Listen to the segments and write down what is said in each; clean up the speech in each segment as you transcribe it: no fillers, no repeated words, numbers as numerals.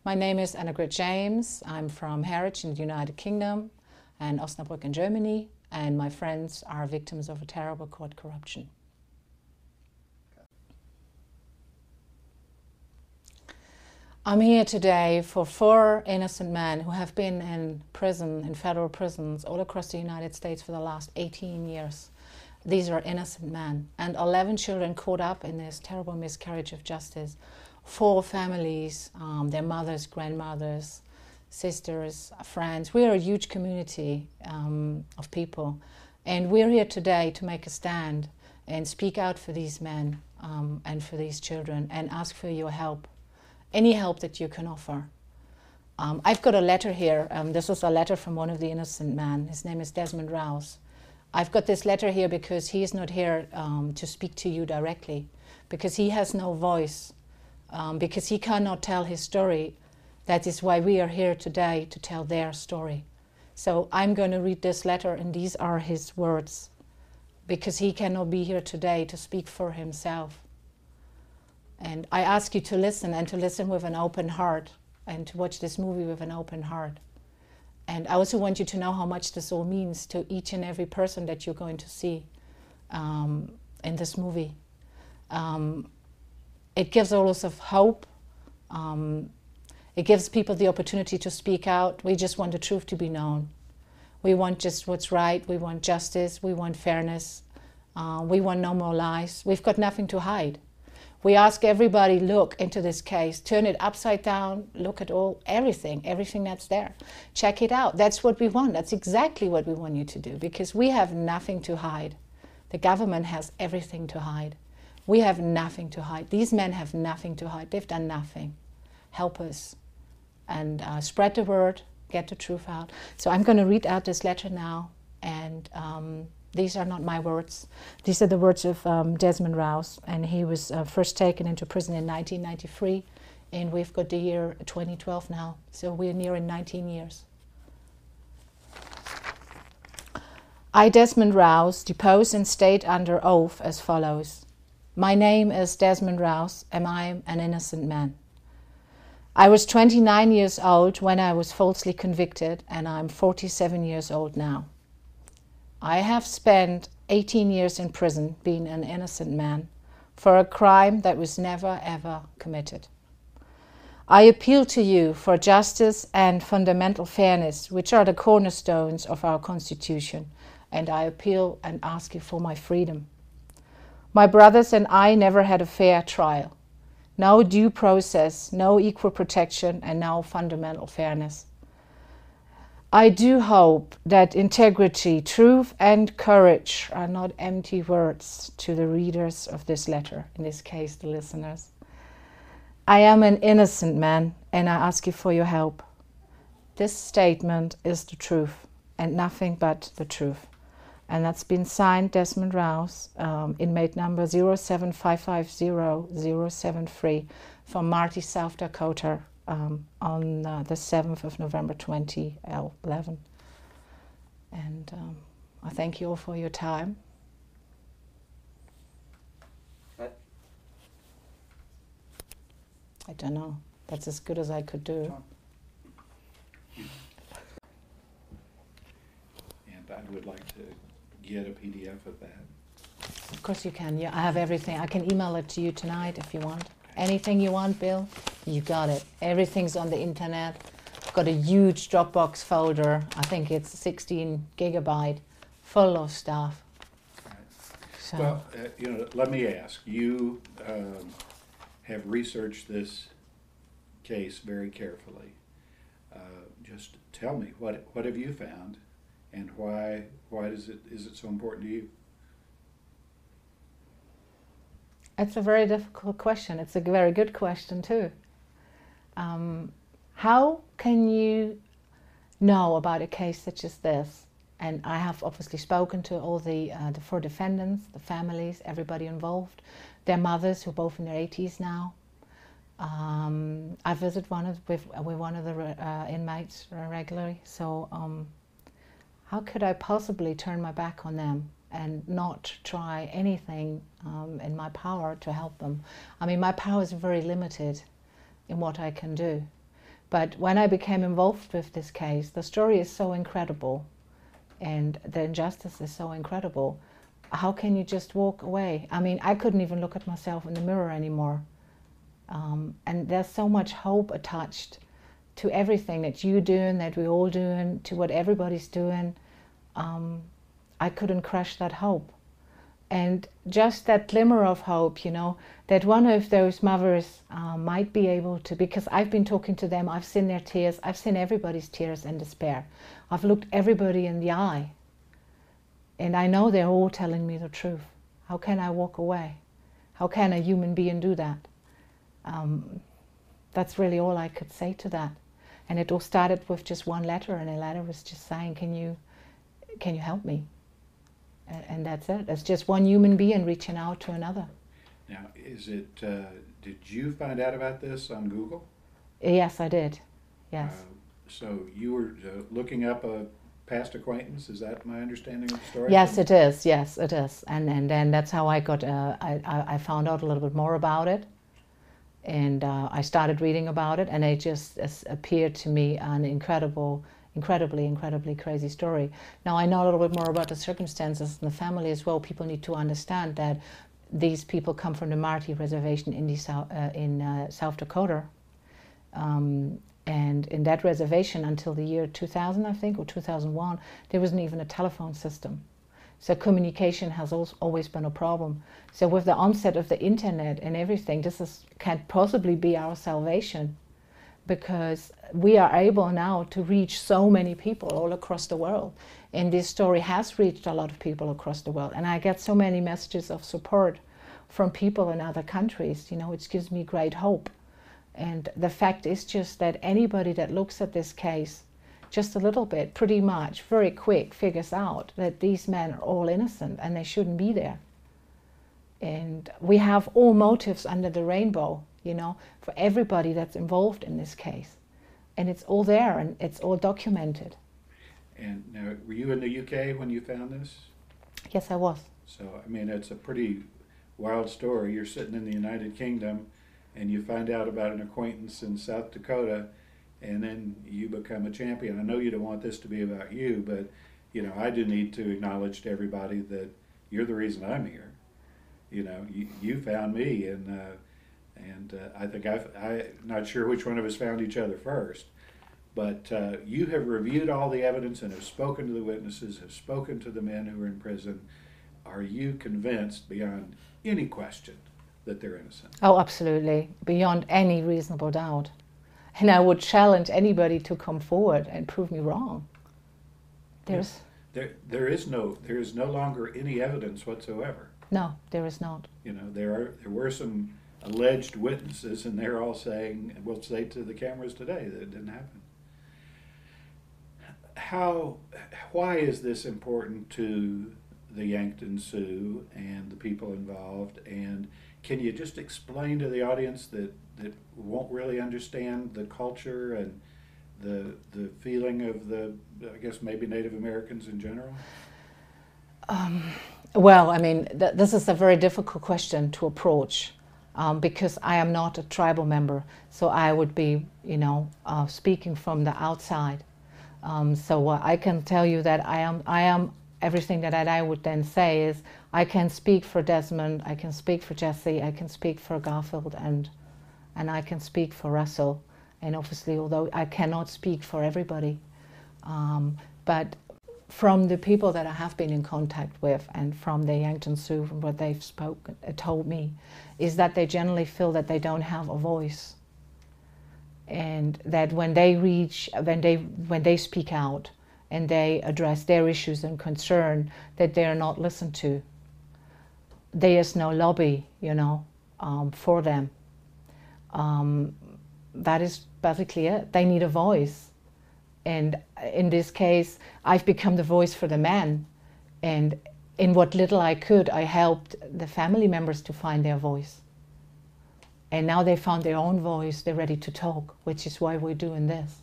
My name is Annegret James. I'm from Harwich in the United Kingdom and Osnabrück in Germany, and my friends are victims of a terrible court corruption. I'm here today for 4 innocent men who have been in prison, in federal prisons all across the United States for the last 18 years. These are innocent men, and 11 children caught up in this terrible miscarriage of justice. 4 families, their mothers, grandmothers, sisters, friends. We are a huge community of people, and we're here today to make a stand and speak out for these men and for these children and ask for your help, any help that you can offer. I've got a letter here. This was a letter from one of the innocent men. His name is Desmond Rouse. I've got this letter here because he is not here to speak to you directly, because he has no voice, because he cannot tell his story. That is why we are here today, to tell their story. So I'm going to read this letter, and these are his words, because he cannot be here today to speak for himself. And I ask you to listen, and to listen with an open heart, and to watch this movie with an open heart. And I also want you to know how much this all means to each and every person that you're going to see in this movie. It gives a lot of hope. It gives people the opportunity to speak out. We just want the truth to be known. We want just what's right. We want justice. We want fairness. We want no more lies. We've got nothing to hide. We ask everybody, look into this case, turn it upside down, look at everything that's there. Check it out. That's what we want. That's exactly what we want you to do, because we have nothing to hide. The government has everything to hide. We have nothing to hide. These men have nothing to hide. They've done nothing. Help us and spread the word, get the truth out. So I'm going to read out this letter now, and these are not my words. These are the words of Desmond Rouse, and he was first taken into prison in 1993, and we've got the year 2012 now, so we're nearing 19 years. I, Desmond Rouse, depose and state under oath as follows. My name is Desmond Rouse, and I am an innocent man. I was 29 years old when I was falsely convicted, and I'm 47 years old now. I have spent 18 years in prison being an innocent man for a crime that was never ever committed. I appeal to you for justice and fundamental fairness, which are the cornerstones of our Constitution, and I appeal and ask you for my freedom. My brothers and I never had a fair trial. No due process, no equal protection, and no fundamental fairness. I do hope that integrity, truth, and courage are not empty words to the readers of this letter, in this case, the listeners. I am an innocent man, and I ask you for your help. This statement is the truth, and nothing but the truth. And that's been signed Desmond Rouse, inmate number 07550-073, from Marty, South Dakota, on the 7th of November 2011. And I thank you all for your time. What? I don't know. That's as good as I could do. And I would like to get a PDF of that. Of course you can. Yeah, I have everything. I can email it to you tonight if you want. Anything you want, Bill, you got it. Everything's on the internet. I've got a huge Dropbox folder. I think it's 16 gigabyte, full of stuff. Right. So, Well, let me ask. You have researched this case very carefully. Just tell me, what have you found, and why is it so important to you? it's a very difficult question. It's a very good question too. How can you know about a case such as this? And I have obviously spoken to all the 4 defendants, the families, everybody involved, their mothers who are both in their 80s now. I visit with one of the inmates regularly. So how could I possibly turn my back on them and not try anything in my power to help them? I mean, my power is very limited in what I can do. But when I became involved with this case, the story is so incredible and the injustice is so incredible. How can you just walk away? I mean, I couldn't even look at myself in the mirror anymore. And there's so much hope attached to everything that you're doing, that we're all doing, to what everybody's doing. I couldn't crush that hope. And just that glimmer of hope, you know, that one of those mothers might be able to, because I've been talking to them, I've seen their tears, I've seen everybody's tears and despair. I've looked everybody in the eye. And I know they're all telling me the truth. How can I walk away? How can a human being do that? That's really all I could say to that. And it all started with just one letter, and the letter was just saying, can you help me? And that's it. It's just one human being reaching out to another. Now, is it, did you find out about this on Google? Yes, I did. Yes. So you were looking up a past acquaintance, is that my understanding of the story? Yes, it is. Yes, it is. And then that's how I got, I found out a little bit more about it. And I started reading about it, and it just appeared to me an incredibly crazy story. Now, I know a little bit more about the circumstances and the family as well. People need to understand that these people come from the Marti Reservation in South Dakota. And in that reservation, until the year 2000, I think, or 2001, there wasn't even a telephone system. So communication has always been a problem. So with the onset of the internet and everything, can't possibly be our salvation, because we are able now to reach so many people all across the world. And this story has reached a lot of people across the world. And I get so many messages of support from people in other countries, you know, which gives me great hope. And the fact is just that anybody that looks at this case just a little bit, pretty much, very quick, figures out that these men are all innocent and they shouldn't be there. And we have all motives under the rainbow, you know, for everybody that's involved in this case. And it's all there and it's all documented. And now, were you in the UK when you found this? Yes, I was. So, I mean, it's a pretty wild story. You're sitting in the United Kingdom and you find out about an acquaintance in South Dakota, and then you become a champion. I know you don't want this to be about you, but, you know, I do need to acknowledge to everybody that you're the reason I'm here. You know, you found me, and I think I'm not sure which one of us found each other first, but you have reviewed all the evidence and have spoken to the witnesses, have spoken to the men who are in prison. Are you convinced beyond any question that they're innocent? Oh, absolutely, beyond any reasonable doubt. And I would challenge anybody to come forward and prove me wrong. There is no longer any evidence whatsoever. No, there is not. You know, there were some alleged witnesses, and they're all saying, we'll say to the cameras today, that it didn't happen. Why is this important to the Yankton Sioux and the people involved? And can you just explain to the audience that won't really understand the culture and the feeling of the, I guess, maybe Native Americans in general? Well, I mean, this is a very difficult question to approach because I am not a tribal member, so I would be, you know, speaking from the outside. So I can tell you that I am everything that I would then say is I can speak for Desmond, I can speak for Jesse, I can speak for Garfield, and I can speak for Russell. And obviously, although I cannot speak for everybody, but from the people that I have been in contact with and from the Yankton Sioux, from what they've told me, is that they generally feel that they don't have a voice. And that when they speak out and they address their issues and concern, that they are not listened to. There is no lobby, you know, for them. That is basically it. They need a voice. And in this case, I've become the voice for the men. And in what little I could, I helped the family members to find their voice. And now they found their own voice, they're ready to talk, which is why we're doing this.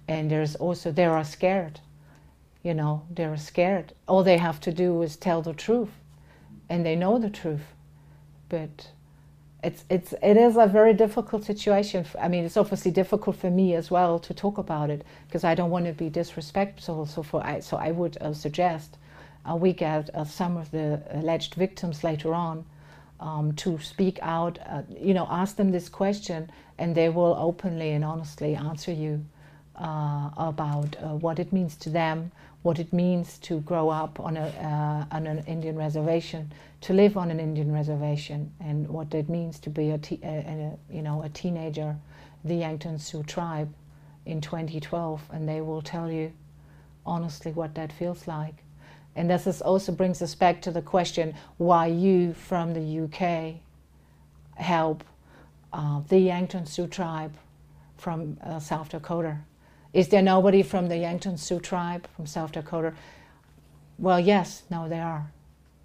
And there's also, they are scared, you know, they're scared. All they have to do is tell the truth, and they know the truth. But It is a very difficult situation. I mean, it's obviously difficult for me as well to talk about it because I don't want to be disrespectful. So I would suggest we get some of the alleged victims later on to speak out. Ask them this question, and they will openly and honestly answer you about what it means to them, what it means to grow up on an Indian reservation, to live on an Indian reservation, and what it means to be a teenager, the Yankton Sioux tribe in 2012, and they will tell you honestly what that feels like. And this also brings us back to the question why you from the UK help the Yankton Sioux tribe from South Dakota. Is there nobody from the Yankton Sioux tribe from South Dakota? Well, yes, no, they are.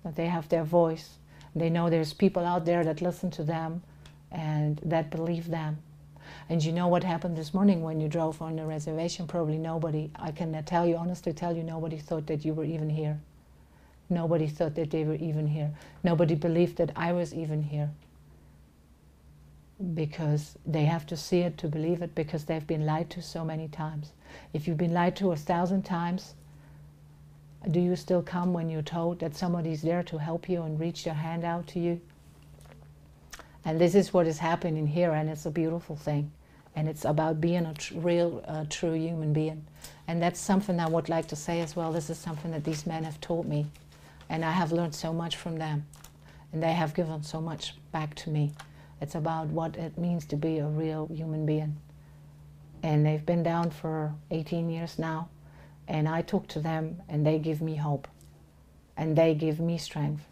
But they have their voice. They know there's people out there that listen to them and that believe them. And you know what happened this morning when you drove on the reservation? Probably nobody, I can honestly tell you, nobody thought that you were even here. Nobody thought that they were even here. Nobody believed that I was even here. Because they have to see it to believe it, because they've been lied to so many times. If you've been lied to 1,000 times, do you still come when you're told that somebody's there to help you and reach their hand out to you? And this is what is happening here, and it's a beautiful thing. And it's about being a real, true human being. And that's something I would like to say as well. This is something that these men have taught me. And I have learned so much from them. And they have given so much back to me. It's about what it means to be a real human being. And they've been down for 18 years now. And I talk to them, and they give me hope. And they give me strength.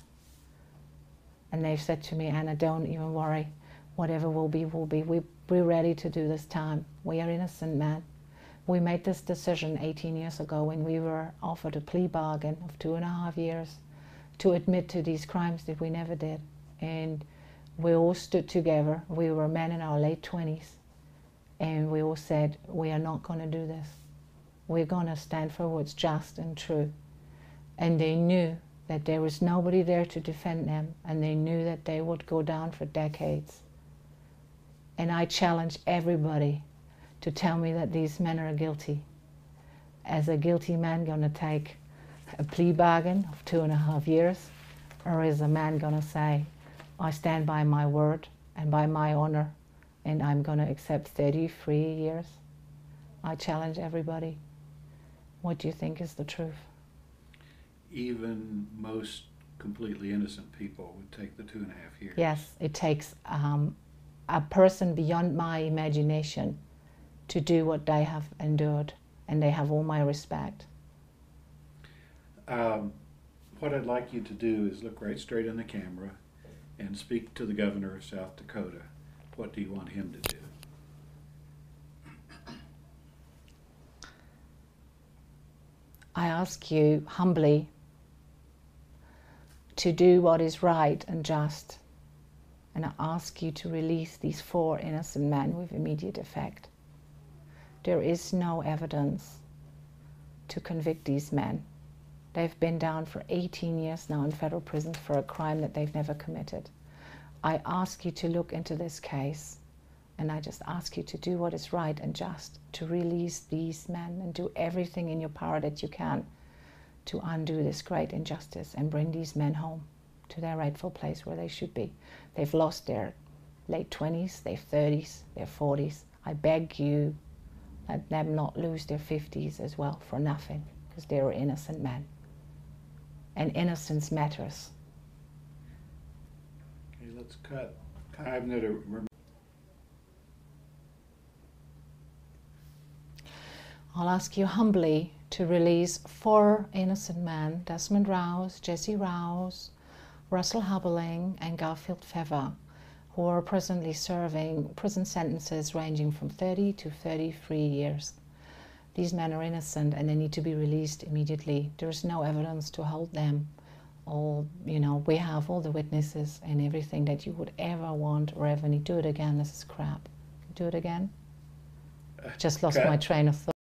And they've said to me, Anna, don't even worry. Whatever will be, will be. We're ready to do this time. We are innocent men. We made this decision 18 years ago when we were offered a plea bargain of 2.5 years to admit to these crimes that we never did. And we all stood together. We were men in our late 20s. And we all said, we are not going to do this. We're going to stand for what's just and true. And they knew that there was nobody there to defend them, and they knew that they would go down for decades. And I challenge everybody to tell me that these men are guilty. As a guilty man going to take a plea bargain of 2.5 years, or is a man going to say, I stand by my word and by my honor, and I'm going to accept 33 years? I challenge everybody. What do you think is the truth? Even most completely innocent people would take the 2.5 years. Yes, it takes a person beyond my imagination to do what they have endured, and they have all my respect. What I'd like you to do is look right straight in the camera and speak to the governor of South Dakota. What do you want him to do? I ask you humbly to do what is right and just, and I ask you to release these 4 innocent men with immediate effect. There is no evidence to convict these men. They've been down for 18 years now in federal prison for a crime that they've never committed. I ask you to look into this case, and I just ask you to do what is right and just, to release these men and do everything in your power that you can to undo this great injustice and bring these men home to their rightful place where they should be. They've lost their late 20s, their 30s, their 40s. I beg you, let them not lose their 50s as well for nothing, because they were innocent men. And innocence matters. Okay, let's cut. I'm going to remember. I'll ask you humbly to release 4 innocent men, Desmond Rouse, Jesse Rouse, Russell Haberling, and Garfield Feather, who are presently serving prison sentences ranging from 30 to 33 years. These men are innocent and they need to be released immediately. There is no evidence to hold them. We have all the witnesses and everything that you would ever want or ever need. Do it again, this is crap. Do it again? Just lost my train of thought.